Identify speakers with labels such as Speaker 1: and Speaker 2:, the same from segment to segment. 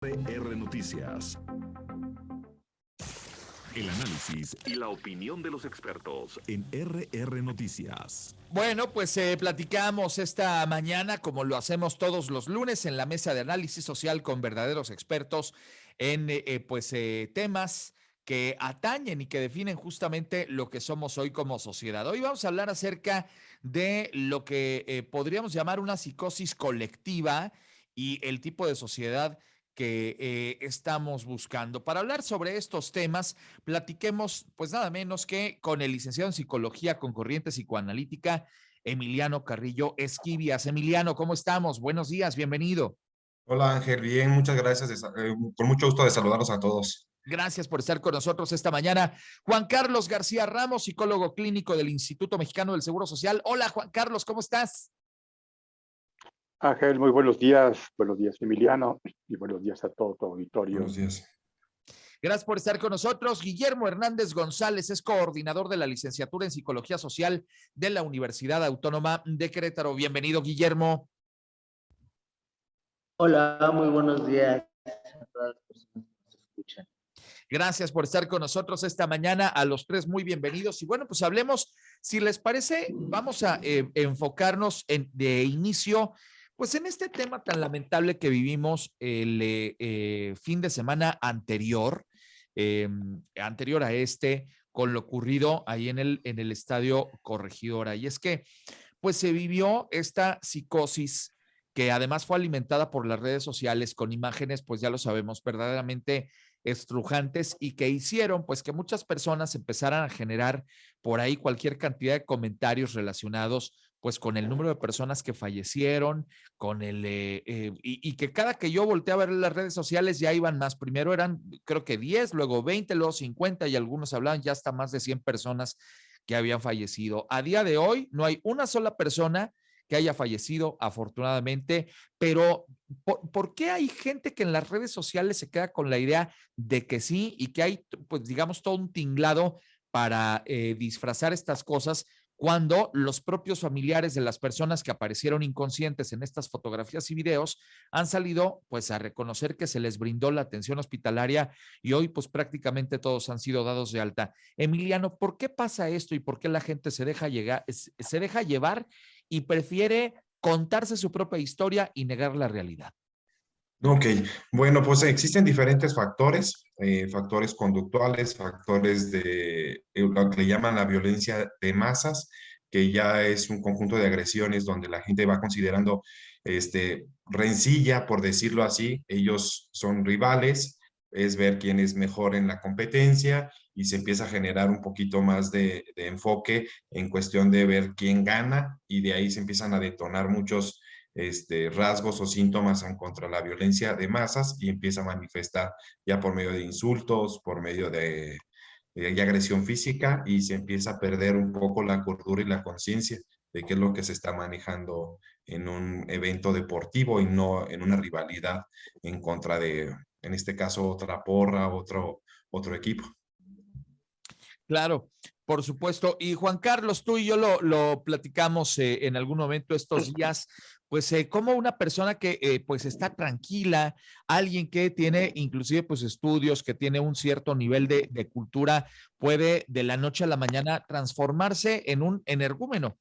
Speaker 1: R Noticias. El análisis y la opinión de los expertos en RR Noticias.
Speaker 2: Bueno, pues platicamos esta mañana, como lo hacemos todos los lunes, en la mesa de análisis social con verdaderos expertos en temas que atañen y que definen justamente lo que somos hoy como sociedad. Hoy vamos a hablar acerca de lo que podríamos llamar una psicosis colectiva y el tipo de sociedad que estamos buscando. Para hablar sobre estos temas, platiquemos pues nada menos que con el licenciado en psicología con corriente psicoanalítica, Emiliano Carrillo Esquivias. Emiliano, ¿cómo estamos? Buenos días, bienvenido.
Speaker 3: Hola Ángel, bien, muchas gracias. Con mucho gusto de saludarlos a todos.
Speaker 2: Gracias por estar con nosotros esta mañana. Juan Carlos García Ramos, psicólogo clínico del Instituto Mexicano del Seguro Social. Hola Juan Carlos, ¿cómo estás?
Speaker 4: Ángel, muy buenos días Emiliano y buenos días a todo tu auditorio.
Speaker 3: Buenos días.
Speaker 2: Gracias por estar con nosotros. Guillermo Hernández González es coordinador de la licenciatura en Psicología Social de la Universidad Autónoma de Querétaro. Bienvenido, Guillermo.
Speaker 5: Hola, muy buenos días a todas las personas que nos escuchan.
Speaker 2: Gracias por estar con nosotros esta mañana. A los tres, muy bienvenidos. Y bueno, pues hablemos, si les parece, vamos a enfocarnos de inicio, pues en este tema tan lamentable que vivimos el fin de semana anterior, anterior a este, con lo ocurrido ahí en el Estadio Corregidora. Y es que, pues se vivió esta psicosis que además fue alimentada por las redes sociales con imágenes, pues ya lo sabemos, verdaderamente estrujantes y que hicieron pues que muchas personas empezaran a generar por ahí cualquier cantidad de comentarios relacionados pues con el número de personas que fallecieron, con y que cada que yo volteé a ver las redes sociales ya iban más. Primero eran creo que 10, luego 20, luego 50 y algunos hablaban ya hasta más de 100 personas que habían fallecido. A día de hoy no hay una sola persona que haya fallecido, afortunadamente, pero ¿por qué hay gente que en las redes sociales se queda con la idea de que sí y que hay, pues digamos, todo un tinglado para disfrazar estas cosas cuando los propios familiares de las personas que aparecieron inconscientes en estas fotografías y videos han salido pues a reconocer que se les brindó la atención hospitalaria y hoy pues prácticamente todos han sido dados de alta? Emiliano, ¿por qué pasa esto y por qué la gente se deja llevar y prefiere contarse su propia historia y negar la realidad?
Speaker 3: Ok, bueno, pues existen diferentes factores, factores conductuales, factores de lo que le llaman la violencia de masas, que ya es un conjunto de agresiones donde la gente va considerando rencilla, por decirlo así. Ellos son rivales, es ver quién es mejor en la competencia y se empieza a generar un poquito más de enfoque en cuestión de ver quién gana y de ahí se empiezan a detonar muchos rasgos o síntomas en contra la violencia de masas y empieza a manifestar ya por medio de insultos, por medio de agresión física y se empieza a perder un poco la cordura y la conciencia de qué es lo que se está manejando en un evento deportivo y no en una rivalidad en contra de, en este caso, otra porra, otro equipo.
Speaker 2: Claro, por supuesto. Y Juan Carlos, tú y yo lo platicamos en algún momento estos días, pues como una persona que pues está tranquila, alguien que tiene inclusive pues estudios, que tiene un cierto nivel de cultura, puede de la noche a la mañana transformarse en un energúmeno.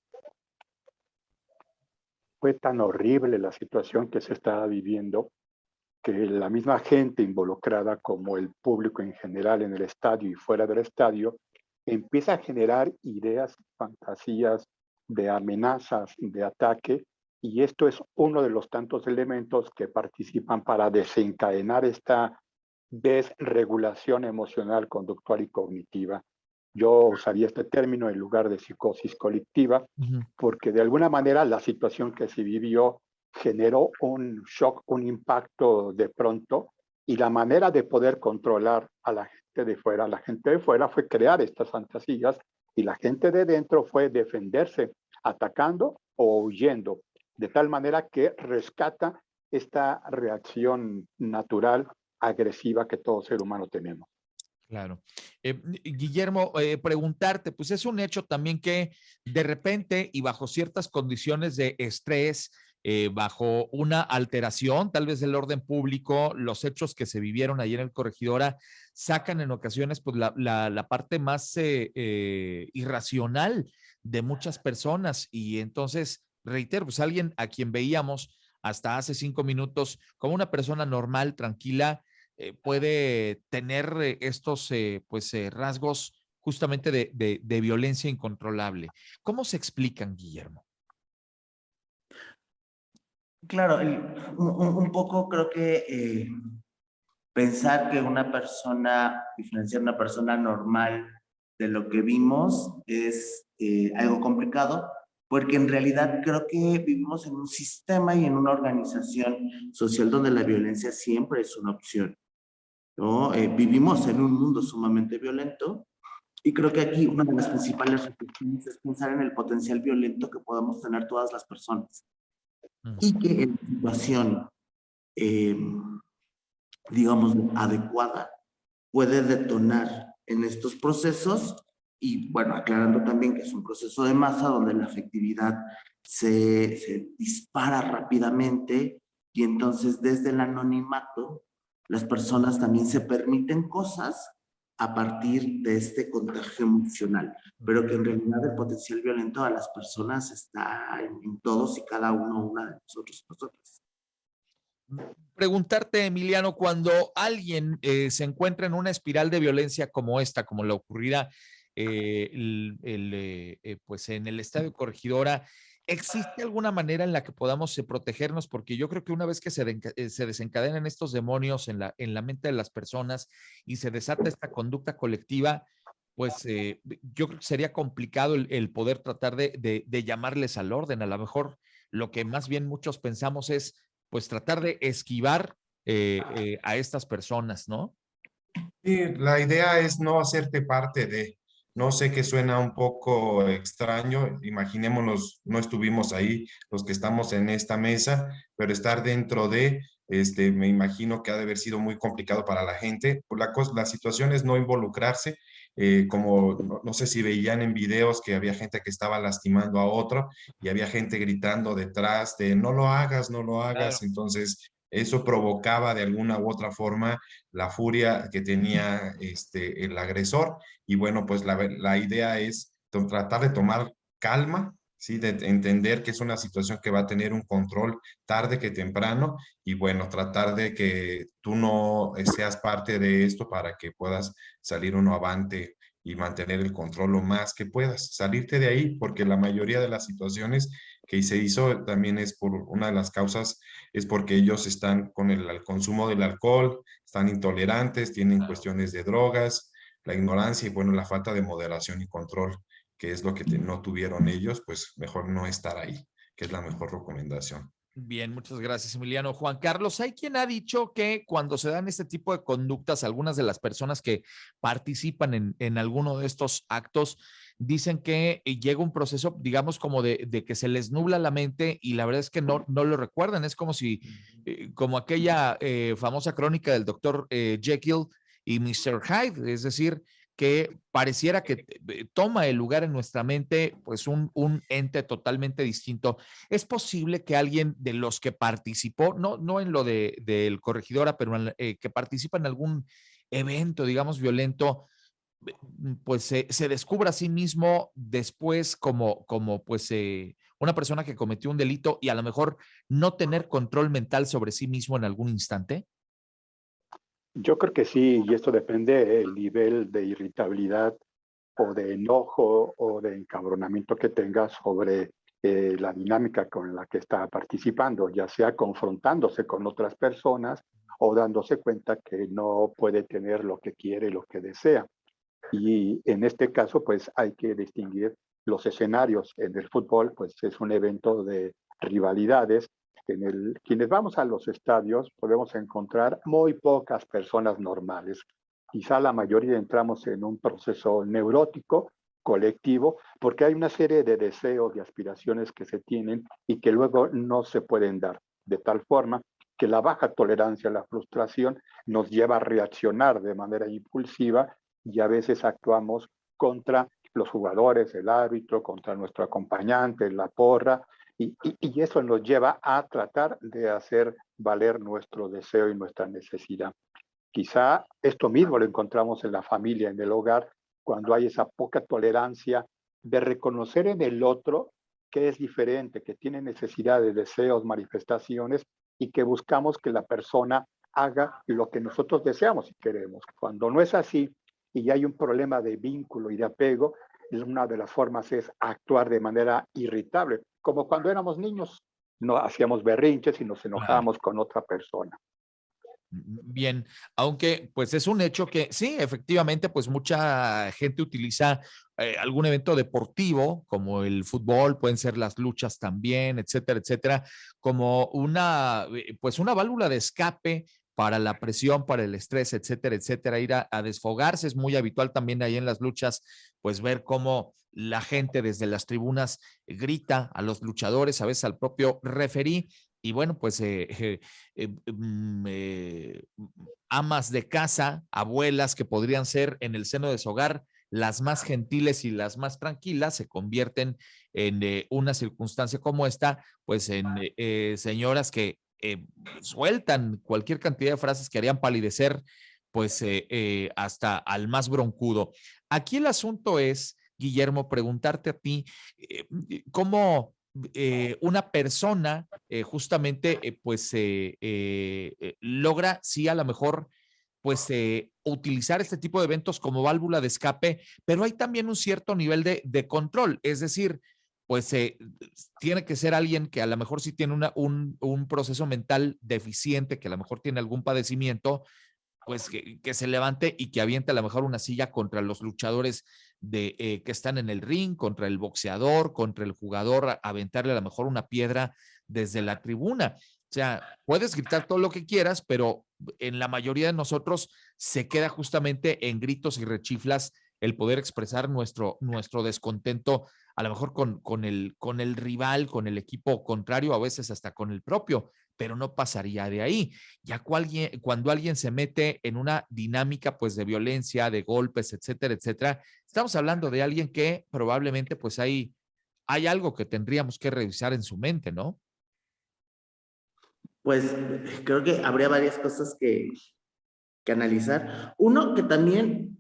Speaker 4: Fue tan horrible la situación que se estaba viviendo que la misma gente involucrada, como el público en general en el estadio y fuera del estadio, empieza a generar ideas, fantasías de amenazas, de ataque, y esto es uno de los tantos elementos que participan para desencadenar esta desregulación emocional, conductual y cognitiva. Yo usaría este término en lugar de psicosis colectiva, porque de alguna manera la situación que se vivió generó un shock, un impacto de pronto, y la manera de poder controlar a la gente de fuera fue crear estas fantasías y la gente de dentro fue defenderse, atacando o huyendo, de tal manera que rescata esta reacción natural, agresiva que todo ser humano tenemos.
Speaker 2: Claro. Guillermo, preguntarte, pues es un hecho también que de repente y bajo ciertas condiciones de estrés bajo una alteración, tal vez del orden público, los hechos que se vivieron ayer en el Corregidora sacan en ocasiones pues, la parte más irracional de muchas personas y entonces, reitero, pues alguien a quien veíamos hasta hace 5 minutos como una persona normal, tranquila, puede tener estos rasgos justamente de violencia incontrolable. ¿Cómo se explican, Guillermo?
Speaker 5: Claro, un poco creo que pensar que una persona, diferenciar una persona normal de lo que vimos es algo complicado, porque en realidad creo que vivimos en un sistema y en una organización social donde la violencia siempre es una opción, ¿no? Vivimos en un mundo sumamente violento y creo que aquí una de las principales reflexiones es pensar en el potencial violento que podemos tener todas las personas y que en situación, digamos, adecuada, puede detonar en estos procesos y, bueno, aclarando también que es un proceso de masa donde la afectividad se dispara rápidamente y entonces desde el anonimato las personas también se permiten cosas a partir de este contagio emocional, pero que en realidad el potencial violento a las personas está en todos y cada uno, una de nosotros, nosotras.
Speaker 2: Preguntarte, Emiliano, cuando alguien se encuentra en una espiral de violencia como esta, como la ocurrida pues en el Estadio Corregidora, ¿existe alguna manera en la que podamos protegernos? Porque yo creo que una vez que se desencadenan estos demonios en la mente de las personas y se desata esta conducta colectiva, pues yo creo que sería complicado el poder tratar de llamarles al orden. A lo mejor lo que más bien muchos pensamos es pues tratar de esquivar a estas personas, ¿no?
Speaker 3: Sí, la idea es no hacerte parte de, no sé que suena un poco extraño, imaginémonos, no estuvimos ahí los que estamos en esta mesa, pero estar dentro de, me imagino que ha de haber sido muy complicado para la gente. La situación es no involucrarse, como no sé si veían en videos que había gente que estaba lastimando a otro y había gente gritando detrás de no lo hagas, no lo hagas,
Speaker 2: Claro.
Speaker 3: entonces eso provocaba de alguna u otra forma la furia que tenía el agresor. Y bueno, pues la idea es tratar de tomar calma, ¿sí? De entender que es una situación que va a tener un control tarde que temprano y bueno, tratar de que tú no seas parte de esto para que puedas salir uno avante y mantener el control lo más que puedas. Salirte de ahí, porque la mayoría de las situaciones que se hizo también es por una de las causas, es porque ellos están con el consumo del alcohol, están intolerantes, tienen cuestiones de drogas, la ignorancia y bueno, la falta de moderación y control, que es lo que no tuvieron ellos, pues mejor no estar ahí, que es la mejor recomendación.
Speaker 2: Bien, muchas gracias, Emiliano. Juan Carlos, hay quien ha dicho que cuando se dan este tipo de conductas, algunas de las personas que participan en alguno de estos actos dicen que llega un proceso, digamos, como de que se les nubla la mente y la verdad es que no lo recuerdan. Es como si, como aquella famosa crónica del doctor Jekyll y Mr. Hyde, es decir, que pareciera que toma el lugar en nuestra mente, pues un ente totalmente distinto. ¿Es posible que alguien de los que participó, no en lo del Corregidora, pero que participa en algún evento, digamos, violento, pues se descubra a sí mismo después como pues una persona que cometió un delito y a lo mejor no tener control mental sobre sí mismo en algún instante?
Speaker 4: Yo creo que sí, y esto depende del nivel de irritabilidad o de enojo o de encabronamiento que tenga sobre la dinámica con la que está participando, ya sea confrontándose con otras personas o dándose cuenta que no puede tener lo que quiere, lo que desea. Y en este caso, pues hay que distinguir los escenarios. En el fútbol, pues es un evento de rivalidades. Quienes vamos a los estadios podemos encontrar muy pocas personas normales. Quizá la mayoría entramos en un proceso neurótico, colectivo, porque hay una serie de deseos y aspiraciones que se tienen y que luego no se pueden dar, de tal forma que la baja tolerancia a la frustración nos lleva a reaccionar de manera impulsiva y a veces actuamos contra los jugadores, el árbitro, contra nuestro acompañante, la porra, Y eso nos lleva a tratar de hacer valer nuestro deseo y nuestra necesidad. Quizá esto mismo lo encontramos en la familia, en el hogar, cuando hay esa poca tolerancia de reconocer en el otro que es diferente, que tiene necesidades, deseos, manifestaciones, y que buscamos que la persona haga lo que nosotros deseamos y queremos. Cuando no es así y hay un problema de vínculo y de apego, una de las formas es actuar de manera irritable, como cuando éramos niños, no hacíamos berrinches y nos enojábamos con otra persona.
Speaker 2: Bien, aunque pues es un hecho que sí, efectivamente, pues mucha gente utiliza algún evento deportivo como el fútbol, pueden ser las luchas también, etcétera, etcétera, como pues una válvula de escape para la presión, para el estrés, etcétera, etcétera, ir a desfogarse. Es muy habitual también ahí en las luchas, pues ver cómo la gente desde las tribunas grita a los luchadores, a veces al propio referí. Y bueno, pues amas de casa, abuelas que podrían ser en el seno de su hogar las más gentiles y las más tranquilas, se convierten en una circunstancia como esta, pues en señoras que sueltan cualquier cantidad de frases que harían palidecer, pues hasta al más broncudo. Aquí el asunto es, Guillermo, preguntarte a ti, ¿cómo una persona justamente pues logra, sí, a lo mejor pues utilizar este tipo de eventos como válvula de escape, pero hay también un cierto nivel de control, es decir, pues tiene que ser alguien que a lo mejor sí tiene un proceso mental deficiente, que a lo mejor tiene algún padecimiento, pues que se levante y que aviente a lo mejor una silla contra los luchadores que están en el ring, contra el boxeador, contra el jugador, aventarle a lo mejor una piedra desde la tribuna. O sea, puedes gritar todo lo que quieras, pero en la mayoría de nosotros se queda justamente en gritos y rechiflas el poder expresar nuestro descontento, a lo mejor con el rival, con el equipo contrario, a veces hasta con el propio, pero no pasaría de ahí. Ya cuando alguien se mete en una dinámica pues de violencia, de golpes, etcétera, etcétera, estamos hablando de alguien que probablemente pues hay algo que tendríamos que revisar en su mente, ¿no?
Speaker 5: Pues creo que habría varias cosas que analizar. Uno, que también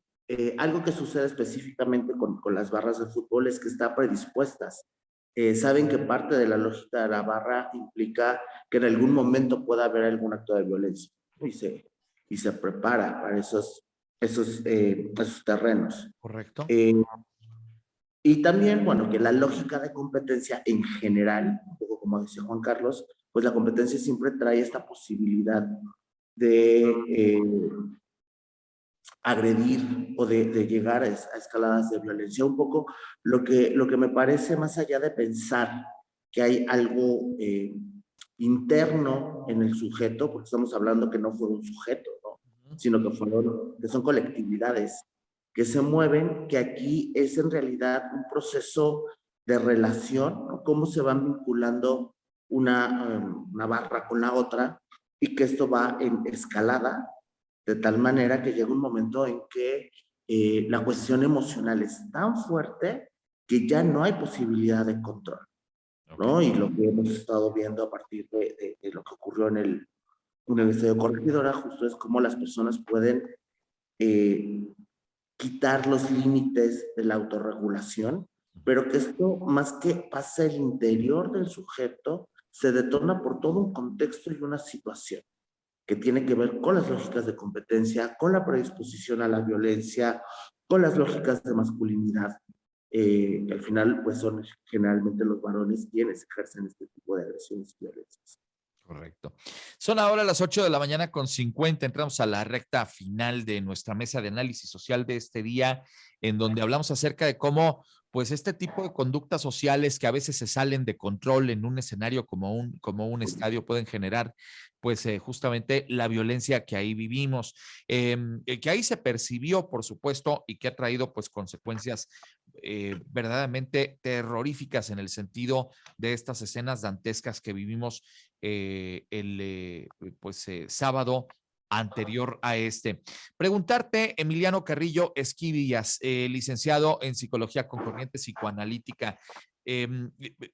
Speaker 5: algo que sucede específicamente con las barras de fútbol es que están predispuestas. Saben que parte de la lógica de la barra implica que en algún momento pueda haber algún acto de violencia y se prepara para esos terrenos.
Speaker 2: Correcto.
Speaker 5: Y también, bueno, que la lógica de competencia en general, un poco como decía Juan Carlos, pues la competencia siempre trae esta posibilidad de agredir o de llegar a escaladas de violencia. Un poco lo que me parece, más allá de pensar que hay algo interno en el sujeto, porque estamos hablando que no fue un sujeto, ¿no? Sino que son colectividades que se mueven, que aquí es en realidad un proceso de relación, ¿no? Cómo se van vinculando una barra con la otra y que esto va en escalada, de tal manera que llega un momento en que la cuestión emocional es tan fuerte que ya no hay posibilidad de control, ¿no? Okay. Y lo que hemos estado viendo a partir de lo que ocurrió en el estadio Corregidora justo es cómo las personas pueden quitar los límites de la autorregulación, pero que esto, más que pasa el interior del sujeto, se detona por todo un contexto y una situación que tiene que ver con las lógicas de competencia, con la predisposición a la violencia, con las lógicas de masculinidad. Al final, pues son generalmente los varones quienes ejercen este tipo de agresiones y violencias.
Speaker 2: Correcto. Son ahora las 8:50 a.m. Entramos a la recta final de nuestra mesa de análisis social de este día, en donde hablamos acerca de cómo, pues, este tipo de conductas sociales que a veces se salen de control en un escenario como un estadio pueden generar, pues, justamente la violencia que ahí vivimos, que ahí se percibió, por supuesto, y que ha traído, pues, consecuencias verdaderamente terroríficas en el sentido de estas escenas dantescas que vivimos sábado anterior a este. Preguntarte, Emiliano Carrillo Esquivillas, licenciado en Psicología Concurrente Psicoanalítica,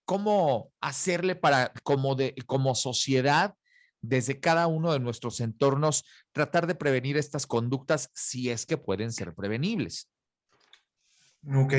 Speaker 2: cómo hacerle para, como sociedad, desde cada uno de nuestros entornos, tratar de prevenir estas conductas si es que pueden ser prevenibles.
Speaker 3: Ok,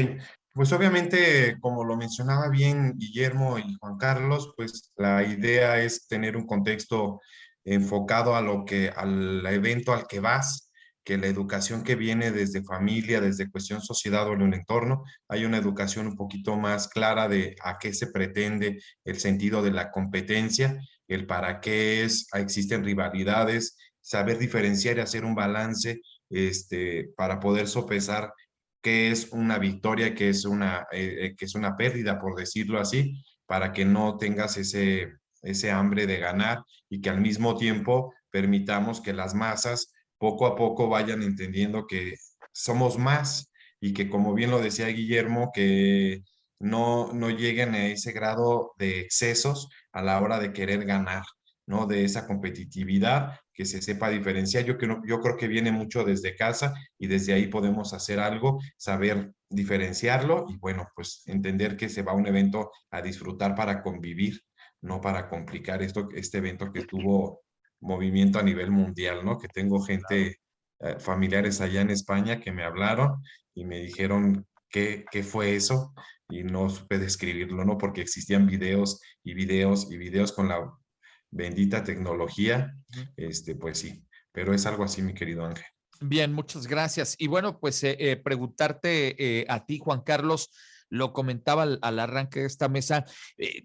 Speaker 3: pues obviamente, como lo mencionaba bien Guillermo y Juan Carlos, pues la idea es tener un contexto enfocado al evento al que vas, que la educación que viene desde familia, desde cuestión sociedad o en un entorno, hay una educación un poquito más clara de a qué se pretende, el sentido de la competencia, el para qué existen rivalidades, saber diferenciar y hacer un balance para poder sopesar qué es una victoria, qué es una pérdida, por decirlo así, para que no tengas ese hambre de ganar y que al mismo tiempo permitamos que las masas poco a poco vayan entendiendo que somos más y que, como bien lo decía Guillermo, que no lleguen a ese grado de excesos a la hora de querer ganar, ¿no? De esa competitividad, que se sepa diferenciar. Yo creo que viene mucho desde casa y desde ahí podemos hacer algo, saber diferenciarlo y bueno, pues entender que se va a un evento a disfrutar para convivir, no para complicar este evento que tuvo movimiento a nivel mundial, ¿no? Que tengo gente, familiares allá en España que me hablaron y me dijeron qué fue eso y no supe describirlo, ¿no? Porque existían videos y videos y videos con la bendita tecnología, pues sí, pero es algo así, mi querido Ángel.
Speaker 2: Bien, muchas gracias. Y bueno, pues preguntarte a ti, Juan Carlos, lo comentaba al arranque de esta mesa,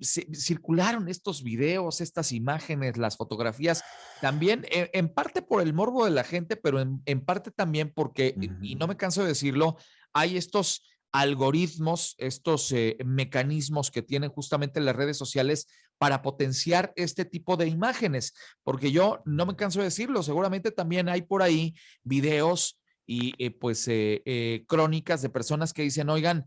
Speaker 2: circularon estos videos, estas imágenes, las fotografías, también en parte por el morbo de la gente, pero en parte también porque, y no me canso de decirlo, hay estos algoritmos, estos mecanismos que tienen justamente las redes sociales para potenciar este tipo de imágenes, porque yo no me canso de decirlo, seguramente también hay por ahí videos y crónicas de personas que dicen, oigan,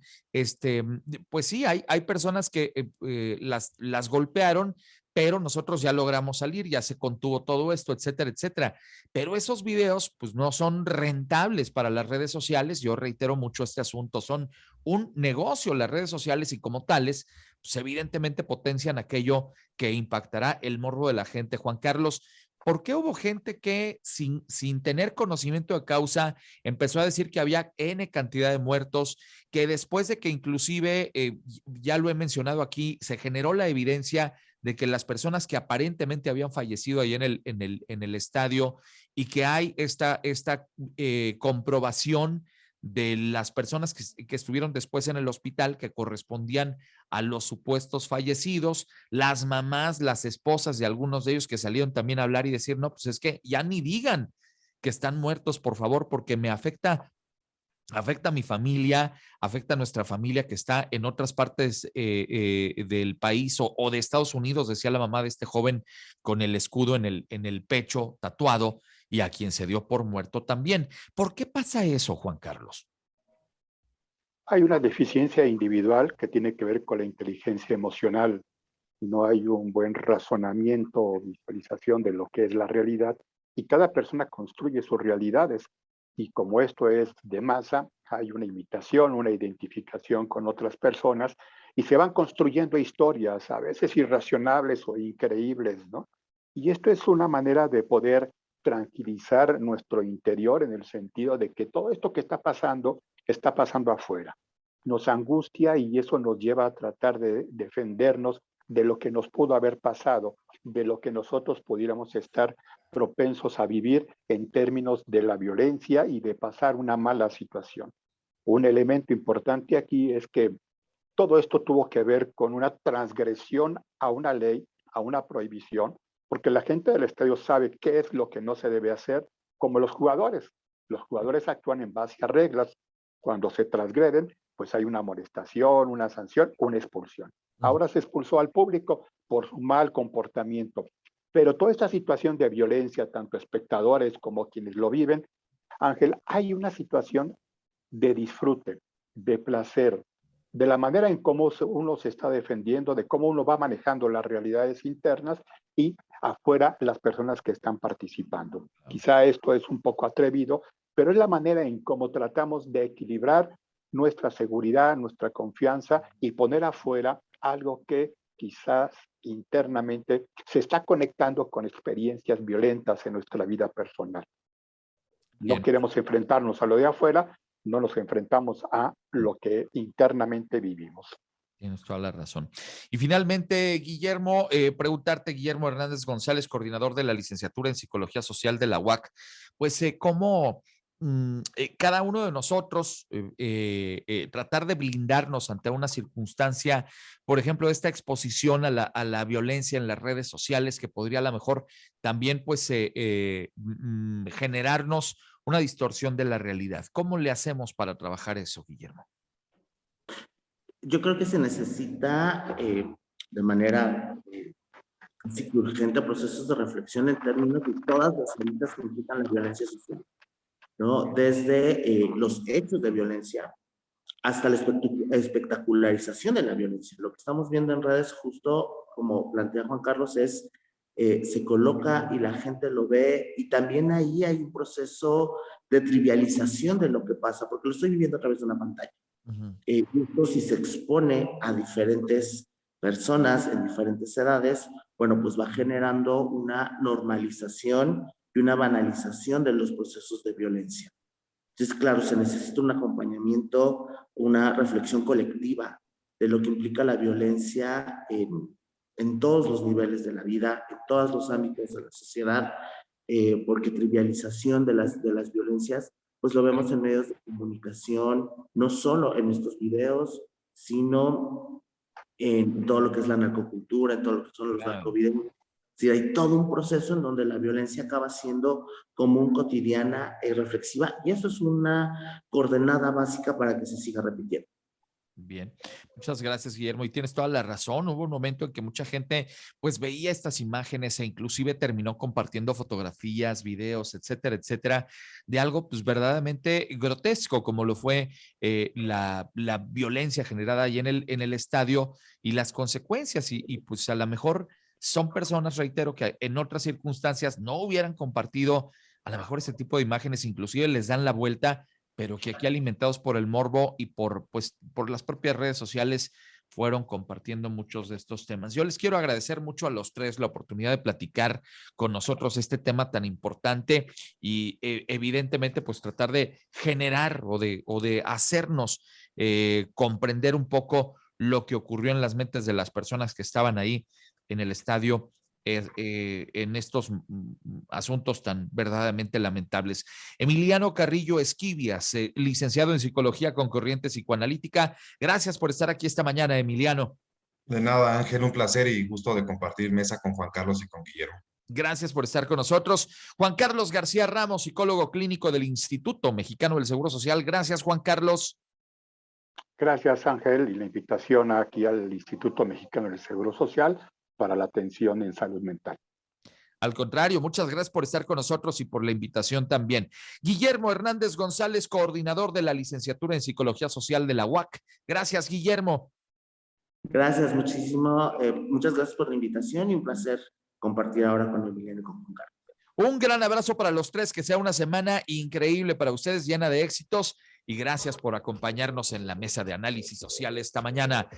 Speaker 2: pues sí, hay personas que las golpearon, pero nosotros ya logramos salir, ya se contuvo todo esto, etcétera, etcétera. Pero esos videos pues no son rentables para las redes sociales. Yo reitero mucho este asunto, son un negocio las redes sociales y como tales, pues evidentemente potencian aquello que impactará el morbo de la gente. Juan Carlos, ¿por qué hubo gente que sin tener conocimiento de causa empezó a decir que había N cantidad de muertos, que después de que inclusive, ya lo he mencionado aquí, se generó la evidencia de que las personas que aparentemente habían fallecido ahí en el estadio y que hay esta comprobación de las personas que estuvieron después en el hospital que correspondían a los supuestos fallecidos, las mamás, las esposas de algunos de ellos que salieron también a hablar y decir, no, pues es que ya ni digan que están muertos, por favor, porque me afecta a mi familia, afecta a nuestra familia que está en otras partes del país o de Estados Unidos, decía la mamá de este joven con el escudo en el pecho tatuado y a quien se dio por muerto también. ¿Por qué pasa eso, Juan Carlos?
Speaker 4: Hay una deficiencia individual que tiene que ver con la inteligencia emocional. No hay un buen razonamiento o visualización de lo que es la realidad y cada persona construye sus realidades. Y como esto es de masa, hay una imitación, una identificación con otras personas y se van construyendo historias, a veces irracionables o increíbles, ¿no? Y esto es una manera de poder tranquilizar nuestro interior en el sentido de que todo esto que está pasando afuera. Nos angustia y eso nos lleva a tratar de defendernos de lo que nos pudo haber pasado, de lo que nosotros pudiéramos estar propensos a vivir en términos de la violencia y de pasar una mala situación. Un elemento importante aquí es que todo esto tuvo que ver con una transgresión a una ley, a una prohibición, porque la gente del estadio sabe qué es lo que no se debe hacer, como los jugadores. Los jugadores actúan en base a reglas. Cuando se transgreden, pues hay una amonestación, una sanción, una expulsión. Ahora se expulsó al público por su mal comportamiento. Pero toda esta situación de violencia, tanto espectadores como quienes lo viven, Ángel, hay una situación de disfrute, de placer, de la manera en cómo uno se está defendiendo, de cómo uno va manejando las realidades internas y afuera las personas que están participando. Quizá esto es un poco atrevido, pero es la manera en cómo tratamos de equilibrar nuestra seguridad, nuestra confianza y poner afuera algo que quizás internamente se está conectando con experiencias violentas en nuestra vida personal.
Speaker 2: Bien.
Speaker 4: No queremos enfrentarnos a lo de afuera, no nos enfrentamos a lo que internamente vivimos.
Speaker 2: Tienes toda la razón. Y finalmente, Guillermo, preguntarte, Guillermo Hernández González, coordinador de la licenciatura en Psicología Social de la UAC, pues cómo cada uno de nosotros tratar de blindarnos ante una circunstancia, por ejemplo, esta exposición a la violencia en las redes sociales que podría a lo mejor también pues generarnos una distorsión de la realidad. ¿Cómo le hacemos para trabajar eso, Guillermo?
Speaker 5: Yo creo que se necesita de manera urgente procesos de reflexión en términos de todas las heridas que implican la violencia social, ¿no? Desde los hechos de violencia hasta la espectacularización de la violencia. Lo que estamos viendo en redes, justo como plantea Juan Carlos, es se coloca y la gente lo ve, y también ahí hay un proceso de trivialización de lo que pasa, porque lo estoy viviendo a través de una pantalla. Justo si se expone a diferentes personas en diferentes edades, bueno, pues va generando una normalización y una banalización de los procesos de violencia. Entonces, claro, se necesita un acompañamiento, una reflexión colectiva de lo que implica la violencia en todos los niveles de la vida, en todos los ámbitos de la sociedad, porque trivialización de las violencias pues lo vemos en medios de comunicación, no solo en estos videos, sino en todo lo que es la narcocultura, en todo lo que son los narcovideos. Sí, hay todo un proceso en donde la violencia acaba siendo común, cotidiana y reflexiva, y eso es una coordenada básica para que se siga repitiendo.
Speaker 2: Bien, muchas gracias, Guillermo, y tienes toda la razón. Hubo un momento en que mucha gente pues veía estas imágenes e inclusive terminó compartiendo fotografías, videos, etcétera, de algo pues verdaderamente grotesco, como lo fue la violencia generada ahí en el estadio y las consecuencias, y pues a lo mejor son personas, reitero, que en otras circunstancias no hubieran compartido a lo mejor ese tipo de imágenes, inclusive les dan la vuelta, pero que aquí alimentados por el morbo y por las propias redes sociales fueron compartiendo muchos de estos temas. Yo les quiero agradecer mucho a los tres la oportunidad de platicar con nosotros este tema tan importante y evidentemente pues tratar de generar o de hacernos comprender un poco lo que ocurrió en las mentes de las personas que estaban ahí en el estadio en estos asuntos tan verdaderamente lamentables. Emiliano Carrillo Esquivias, licenciado en Psicología con corriente psicoanalítica. Gracias por estar aquí esta mañana, Emiliano.
Speaker 3: De nada, Ángel, un placer y gusto de compartir mesa con Juan Carlos y con Guillermo.
Speaker 2: Gracias por estar con nosotros. Juan Carlos García Ramos, psicólogo clínico del Instituto Mexicano del Seguro Social. Gracias, Juan Carlos.
Speaker 4: Gracias, Ángel, y la invitación aquí al Instituto Mexicano del Seguro Social para la atención en salud mental.
Speaker 2: Al contrario, muchas gracias por estar con nosotros y por la invitación también. Guillermo Hernández González, coordinador de la licenciatura en Psicología Social de la UAC. Gracias, Guillermo.
Speaker 5: Gracias, muchísimo. Muchas gracias por la invitación y un placer compartir ahora con Emiliano y con Juan Carlos.
Speaker 2: Un gran abrazo para los tres, que sea una semana increíble para ustedes, llena de éxitos, y gracias por acompañarnos en la mesa de análisis social esta mañana.